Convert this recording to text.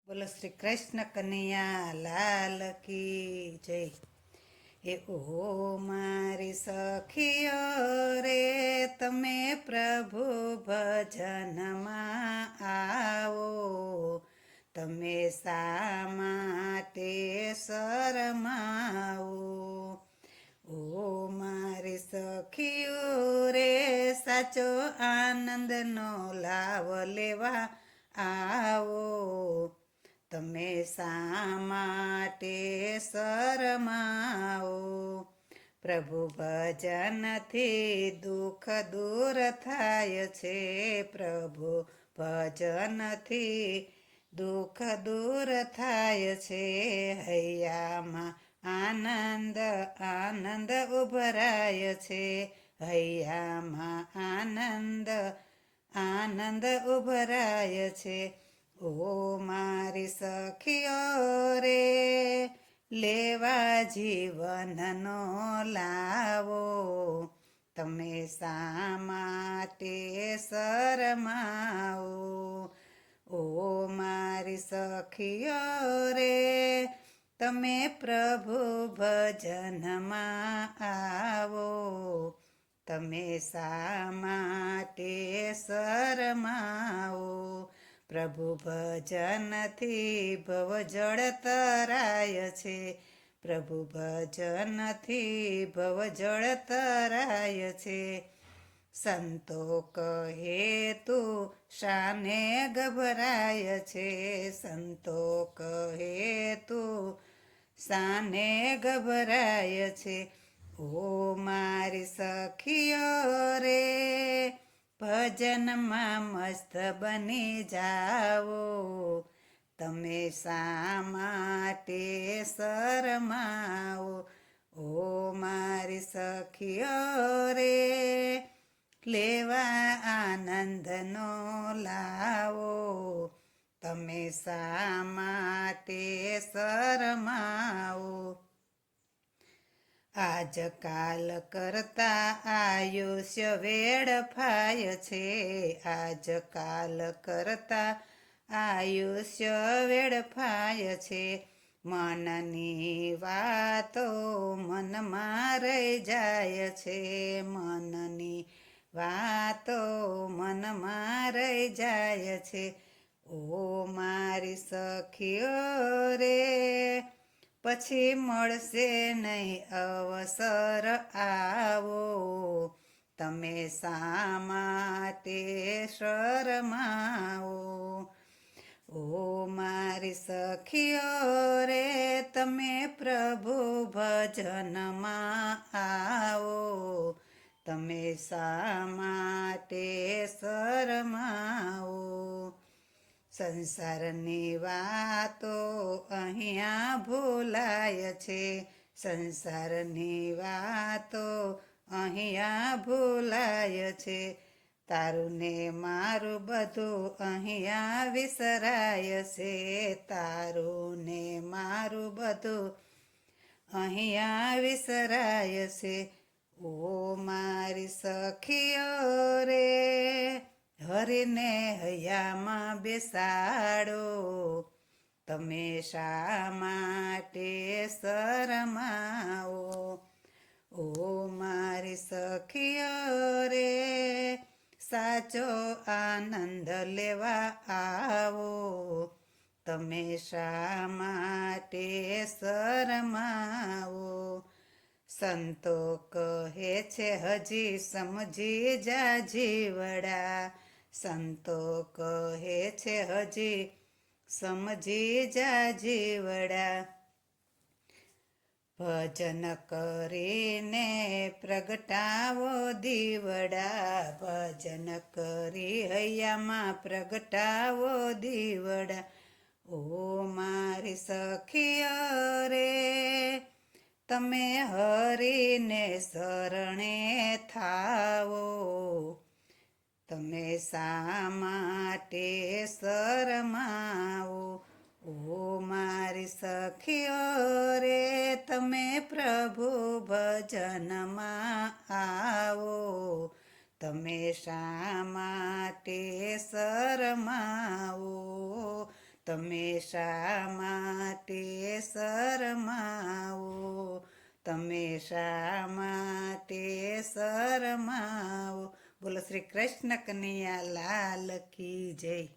બોલો શ્રી કૃષ્ણ કનૈયા લાલ કી જય. હે ઓ મારી સખીઓ રે, તમે પ્રભુ ભજનમાં આવો. તમે શા માટે શરમાવો? ઓ મારી સખીઓ રે, સાચો આનંદનો લાવ લેવા આવો. તમે શા માટે શરમાવો? પ્રભુ ભજનથી દુઃખ દૂર થાય છે. પ્રભુ ભજનથી દુઃખ દૂર થાય છે. હૈયામાં આનંદ આનંદ ઉભરાય છે. હૈયામાં આનંદ આનંદ ઉભરાય છે. ઓ મારી સખીઓ રે, લેવા જીવનનો લાવો. તમે શા માટે શરમાવો? ઓ મારી સખીઓ રે, તમે પ્રભુ ભજનમાં આવો. તમે શા માટે શરમાવો? પ્રભુ ભજનથી ભવજળ તરાય છે. પ્રભુ ભજનથી ભવજળ તરાય છે. સંતો કહે તું શાને ગભરાય છે. સંતો કહે તું શાને ગભરાય છે. ઓ મારી સખીઓ રે, ભજનમાં મસ્ત બની જાઓ. તમે શા માટે શરમાવો? ઓ મારી સખીઓ રે, લેવા આનંદનો લાવો. તમે શા માટે શરમાવો? આજકાલ કરતા આયુષ્ય વેડફાય છે. આજકાલ કરતા આયુષ્ય વેડફાય છે. મનની વાતો મનમાં રહી જાય છે. મનની વાતો મનમાં રહી જાય છે. ઓ મારી સખીઓ રે, પછી મળશે નહીં અવસર આવો. તમે શા માટે શરમાવો? ઓ મારી સખીઓ રે, તમે પ્રભુ ભજનમાં આવો. તમે શા માટે શરમાવો? સંસારની વાતો અહીંયા ભૂલાય છે. સંસારની વાતો અહીંયા ભૂલાય છે. તારું ને મારું બધું અહીંયા વિસરાય છે. તારું ને મારું બધું અહીંયા વિસરાય છે. ઓ મારી સખીઓ રે, હરીને હૈયામાં બેસાડો. તમે શા માટે શરમાવો? ઓ મારી સખીઓ રે, સાચો આનંદ લેવા આવો. તમે શા માટે શરમાવો? સંતો કહે છે હજી સમજી જા જીવડા. સંતો કહે છે હજી સમજી જા જીવડા. ભજન કરીને પ્રગટાવો દીવડા. ભજન કરી હૈયામાં પ્રગટાવો દીવડા. ઓ મારી સખીઓ રે, તમે હરીને શરણે થાવો. તમે શા માટે શરમાવો? ઓ મારી સખીઓ રે, તમે પ્રભુ ભજનમાં આવો. તમે શા માટે શરમાવો? તમે શા માટે શરમાવો, તમે શા માટે શરમાવો. બોલો શ્રી કૃષ્ણ કનૈયા લાલ કી જય.